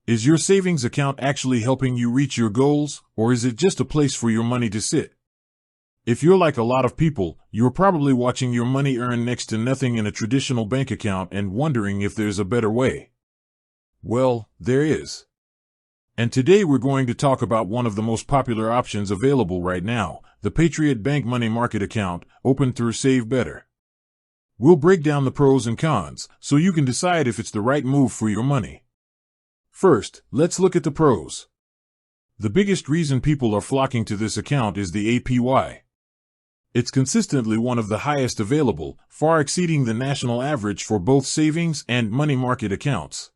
Is your savings account actually helping you reach your goals, or is it just a place for your money to sit? If you're like a lot of people, you're probably watching your money earn next to nothing in a traditional bank account and wondering if there's a better way. Well, there is. And today we're going to talk about one of the most popular options available right now, the Patriot Bank money market account, opened through SaveBetter. We'll break down the pros and cons, so you can decide if it's the right move for your money. First, let's look at the pros. The biggest reason people are flocking to this account is the APY. It's consistently one of the highest available, far exceeding the national average for both savings and money market accounts.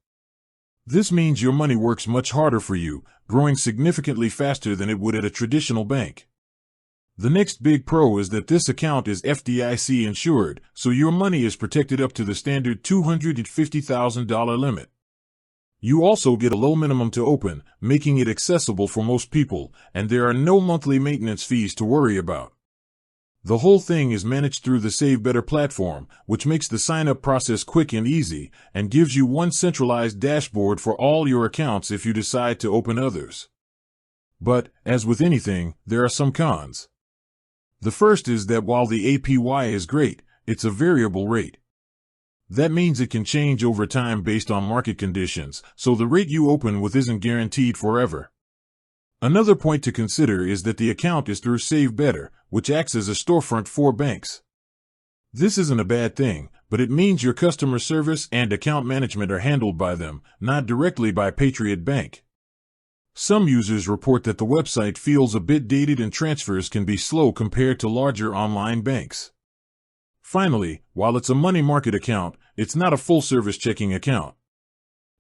This means your money works much harder for you, growing significantly faster than it would at a traditional bank. The next big pro is that this account is FDIC insured, so your money is protected up to the standard $250,000 limit. You also get a low minimum to open, making it accessible for most people, and there are no monthly maintenance fees to worry about. The whole thing is managed through the SaveBetter platform, which makes the sign-up process quick and easy, and gives you one centralized dashboard for all your accounts if you decide to open others. But, as with anything, there are some cons. The first is that while the APY is great, it's a variable rate. That means it can change over time based on market conditions, so the rate you open with isn't guaranteed forever. Another point to consider is that the account is through SaveBetter, which acts as a storefront for banks. This isn't a bad thing, but it means your customer service and account management are handled by them, not directly by Patriot Bank. Some users report that the website feels a bit dated and transfers can be slow compared to larger online banks. Finally, while it's a money market account, it's not a full-service checking account.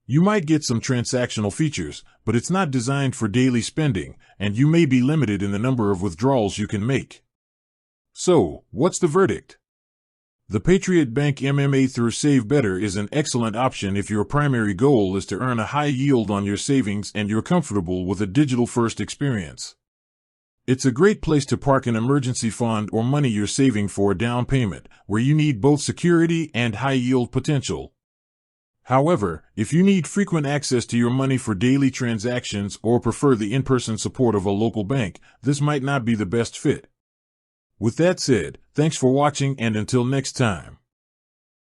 You might get some transactional features, but it's not designed for daily spending, and you may be limited in the number of withdrawals you can make. So, what's the verdict? The Patriot Bank MMA through SaveBetter is an excellent option if your primary goal is to earn a high yield on your savings and you're comfortable with a digital-first experience. It's a great place to park an emergency fund or money you're saving for a down payment, where you need both security and high yield potential. However, if you need frequent access to your money for daily transactions or prefer the in-person support of a local bank, this might not be the best fit. With that said, thanks for watching, and until next time.